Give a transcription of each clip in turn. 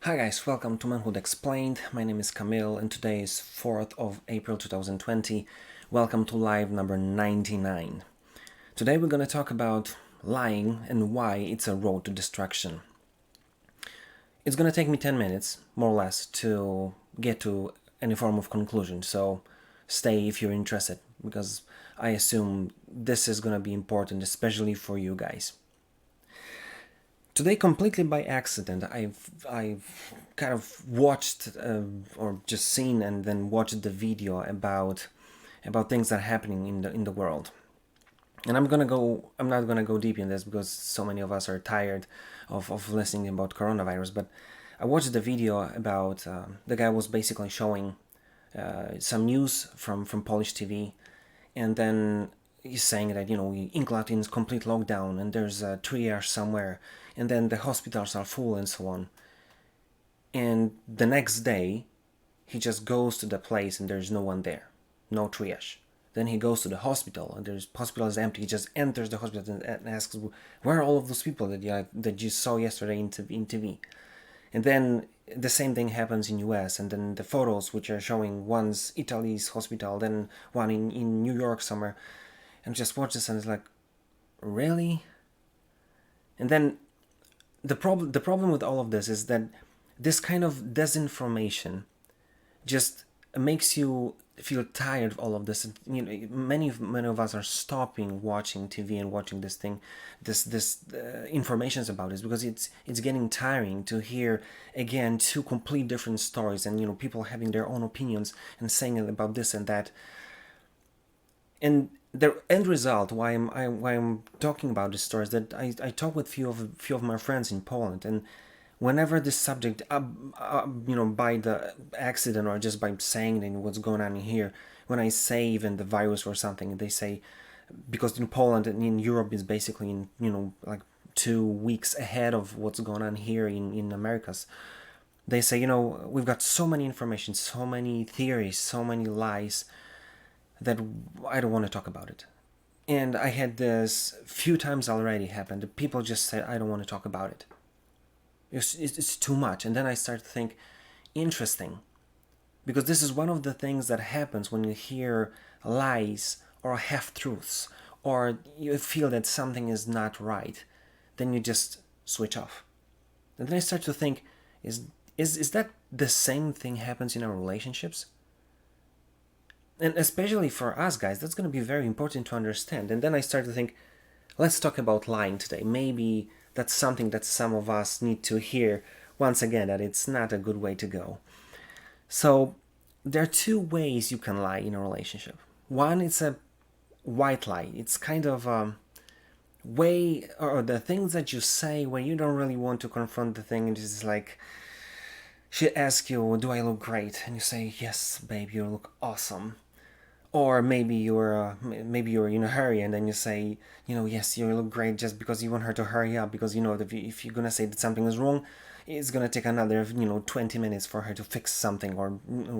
Hi guys, welcome to Manhood Explained. My name is Camille and today is 4th of April 2020. Welcome to live number 99. Today we're going to talk about lying and why it's a road to destruction. It's going to take me 10 minutes, more or less, to get to any form of conclusion, so stay if you're interested, because I assume this is going to be important, especially for you guys. Today, completely by accident, I've kind of watched or just seen and then watched the video about things that are happening in the world. And I'm not gonna go deep in this because so many of us are tired of listening about coronavirus. But I watched the video about the guy was basically showing some news from Polish TV, and then he's saying that England is complete lockdown and there's a triage somewhere, and then the hospitals are full and so on. And the next day, he just goes to the place and there's no one there, no triage. Then he goes to the hospital and the hospital is empty. He just enters the hospital and asks, "Where are all of those people that you saw yesterday in TV?" And then the same thing happens in US, and then the photos which are showing one's Italy's hospital, then one in New York somewhere, and just watch this and it's like, really? And then the problem with all of this is that this kind of disinformation just makes you feel tired of all of this. Many of us are stopping watching TV and watching this informations about this because it's getting tiring to hear again two complete different stories, and people having their own opinions and saying about this and that. And the end result, why I'm talking about this story, is that I talk with few of my friends in Poland, and whenever this subject, by the accident or just by saying what's going on here, when I say even the virus or something, they say, because in Poland and in Europe is basically like 2 weeks ahead of what's going on here in Americas. They say, we've got so many information, so many theories, so many lies that I don't want to talk about it. And I had this few times already happened. People just say, I don't want to talk about it. It's too much. And then I start to think, interesting. Because this is one of the things that happens when you hear lies or half-truths, or you feel that something is not right. Then you just switch off. And then I start to think, is that the same thing happens in our relationships? And especially for us guys, that's going to be very important to understand. And then I start to think, let's talk about lying today. Maybe that's something that some of us need to hear once again, that it's not a good way to go. So there are two ways you can lie in a relationship. One is a white lie. It's kind of a way, or the things that you say when you don't really want to confront the thing, and it's like, she asks you, do I look great? And you say, yes, babe, you look awesome. Or maybe you're in a hurry, and then you say, yes, you look great, just because you want her to hurry up, because if you're gonna say that something is wrong, it's gonna take another 20 minutes for her to fix something or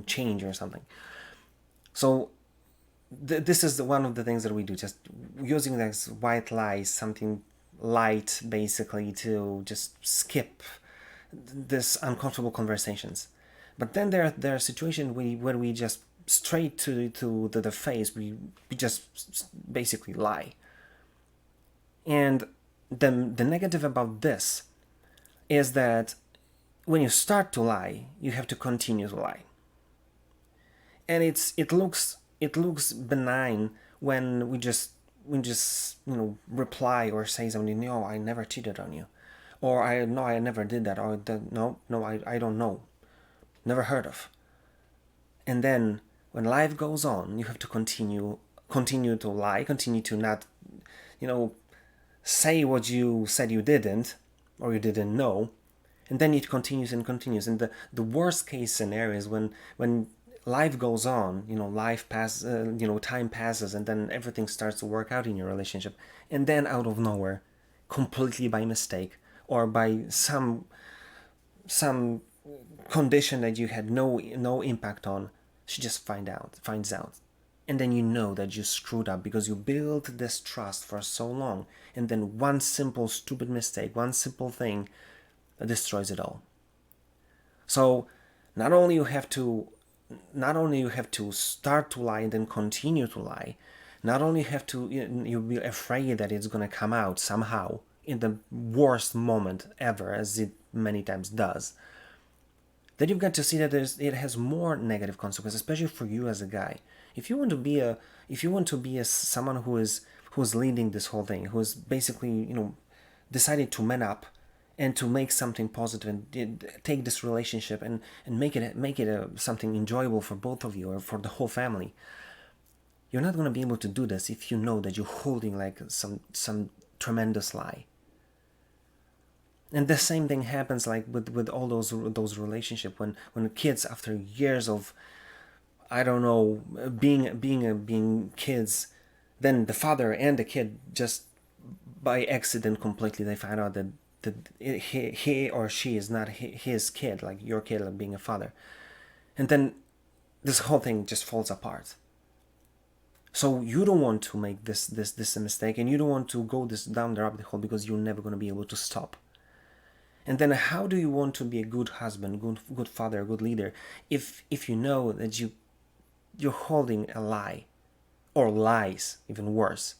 change or something. So this is one of the things that we do, just using this white lies, something light basically, to just skip this uncomfortable conversations. But then there are situations where we just straight to the face, we just basically lie. And the negative about this is that when you start to lie, you have to continue to lie. And it looks benign when we just reply or say something, no, I never cheated on you, or I never did that, or no, I don't know, never heard of. And then when life goes on, you have to continue to lie, continue to not, say what you said you didn't, or you didn't know, and then it continues and continues. And the worst case scenario is when life goes on, time passes, and then everything starts to work out in your relationship, and then out of nowhere, completely by mistake or by some condition that you had no impact on, she just finds out. And then you know that you screwed up because you built this trust for so long, and then one simple stupid mistake, one simple thing destroys it all. So not only you have to not only you have to start to lie and then continue to lie, not only you have to you'll be afraid that it's going to come out somehow in the worst moment ever, as it many times does, then you've got to see that it has more negative consequences, especially for you as a guy. If you want to be a if you want to be a someone who's leading this whole thing, who's basically decided to man up and to make something positive and take this relationship and make it something enjoyable for both of you or for the whole family, you're not going to be able to do this if you know that you're holding like some tremendous lie. And the same thing happens like with all those relationships when kids, after years of, I don't know, being kids, then the father and the kid just by accident completely they find out that he or she is not his kid, like your kid, like being a father, and then this whole thing just falls apart. So you don't want to make this a mistake, and you don't want to go this down the rabbit hole because you're never going to be able to stop. And then how do you want to be a good husband, good father, good leader, if you know that you're holding a lie, or lies, even worse?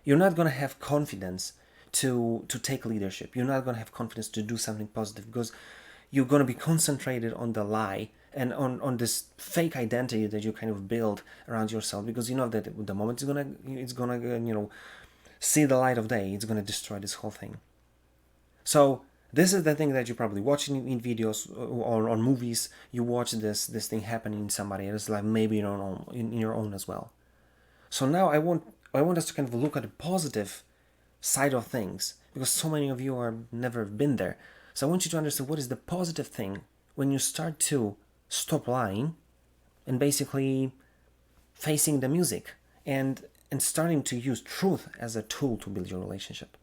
You're not going to have confidence to take leadership. You're not going to have confidence to do something positive because you're going to be concentrated on the lie and on this fake identity that you kind of build around yourself, because you know that the moment it's gonna see the light of day, it's gonna destroy this whole thing. So this is the thing that you probably watch in videos or on movies. You watch this thing happening in somebody else's life, maybe in your own as well. So now I want us to kind of look at the positive side of things, because so many of you are never been there. So I want you to understand what is the positive thing when you start to stop lying and basically facing the music and starting to use truth as a tool to build your relationship.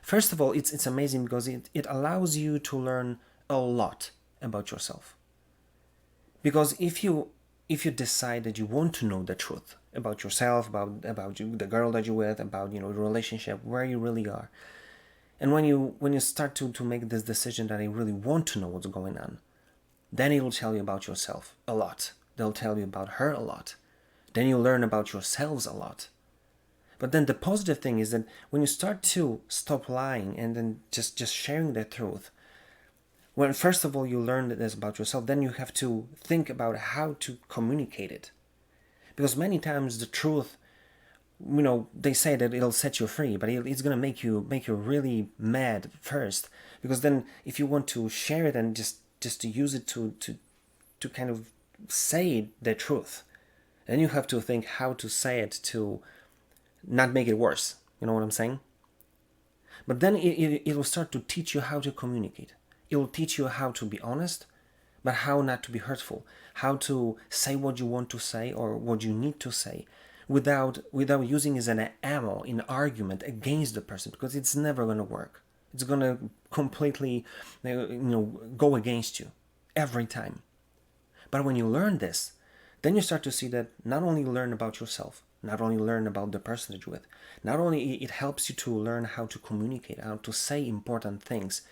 First of all, it's amazing because it allows you to learn a lot about yourself. Because if you decide that you want to know the truth about yourself, about you, the girl that you're with, about the relationship, where you really are, and when you start to make this decision that I really want to know what's going on, then it will tell you about yourself a lot. They'll tell you about her a lot. Then you learn about yourselves a lot. But then the positive thing is that when you start to stop lying and then just sharing the truth, when first of all you learn this about yourself, then you have to think about how to communicate it. Because many times the truth, they say that it'll set you free, but it's gonna make you really mad first. Because then if you want to share it and just to use it to kind of say the truth, then you have to think how to say it to not make it worse. You know what I'm saying? But then it will start to teach you how to communicate. It will teach you how to be honest, but how not to be hurtful. How to say what you want to say or what you need to say without using it as an ammo in argument against the person, because it's never going to work. It's going to completely go against you every time. But when you learn this, then you start to see that not only learn about yourself, not only learn about the person that you're with, not only it helps you to learn how to communicate, how to say important things,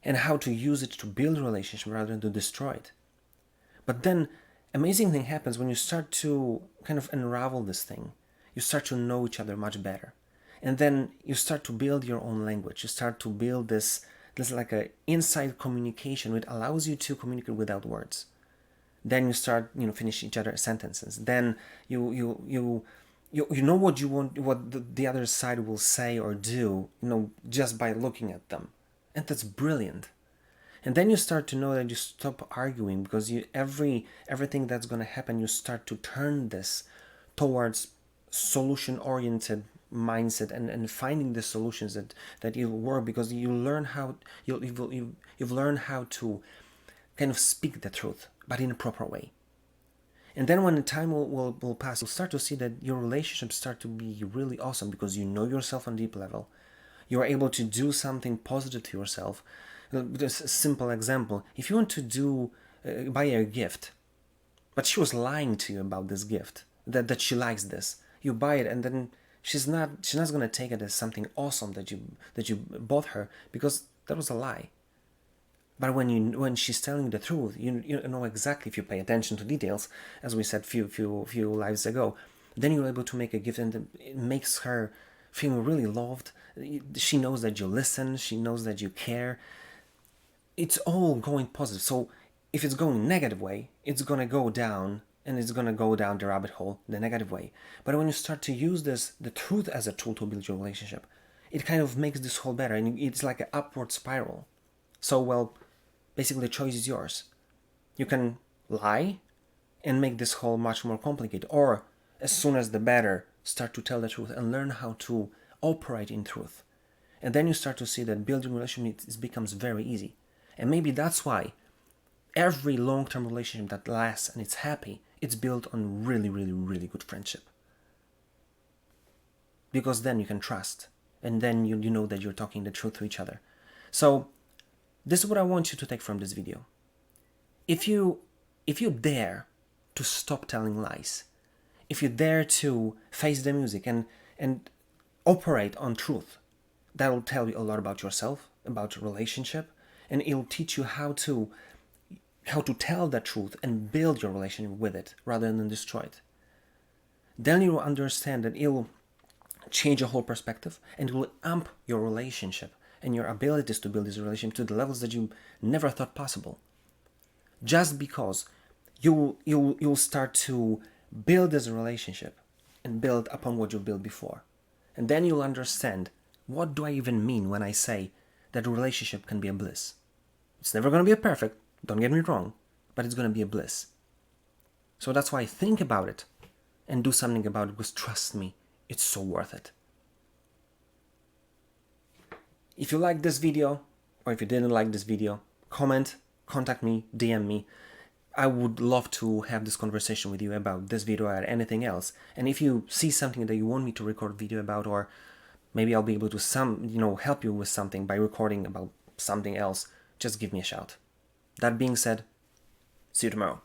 and how to use it to build a relationship rather than to destroy it. But then amazing thing happens when you start to kind of unravel this thing. You start to know each other much better. And then you start to build your own language. You start to build this like a inside communication which allows you to communicate without words. Then you start, finish each other's sentences. Then you know what you want, what the other side will say or do, just by looking at them. And that's brilliant. And then you start to know that you stop arguing, because everything that's going to happen, you start to turn this towards solution-oriented mindset and finding the solutions that will work, because you learn how you've learned how to kind of speak the truth, but in a proper way. And then when the time will pass, you'll start to see that your relationships start to be really awesome, because you know yourself on a deep level. You are able to do something positive to yourself. Just a simple example: if you want to buy a gift, but she was lying to you about this gift, that she likes this, you buy it, and then she's not going to take it as something awesome that you bought her, because that was a lie. But when she's telling the truth, you know exactly, if you pay attention to details, as we said few lives ago, then you're able to make a gift, and it makes her feel really loved. She knows that you listen. She knows that you care. It's all going positive. So if it's going negative way, it's gonna go down, and it's gonna go down the rabbit hole, the negative way. But when you start to use the truth as a tool to build your relationship, it kind of makes this whole better, and it's like an upward spiral. So, well, basically the choice is yours. You can lie and make this whole much more complicated, or as soon as the better, start to tell the truth and learn how to operate in truth. And then you start to see that building relationships becomes very easy. And maybe that's why every long-term relationship that lasts and it's happy, it's built on really, really, really good friendship. Because then you can trust, and then you know that you're talking the truth to each other. So this is what I want you to take from this video. If you dare to stop telling lies, if you dare to face the music and operate on truth, that'll tell you a lot about yourself, about your relationship, and it'll teach you how to tell the truth and build your relationship with it rather than destroy it. Then you'll understand that it'll change your whole perspective, and it will amp your relationship and your abilities to build this relationship to the levels that you never thought possible. Just because you'll start to build this relationship and build upon what you built before. And then you'll understand, what do I even mean when I say that a relationship can be a bliss? It's never going to be a perfect, don't get me wrong, but it's going to be a bliss. So that's why think about it and do something about it, because trust me, it's so worth it. If you liked this video, or if you didn't like this video, comment, contact me, DM me. I would love to have this conversation with you about this video or anything else. And if you see something that you want me to record a video about, or maybe I'll be able to help you with something by recording about something else, just give me a shout. That being said, see you tomorrow.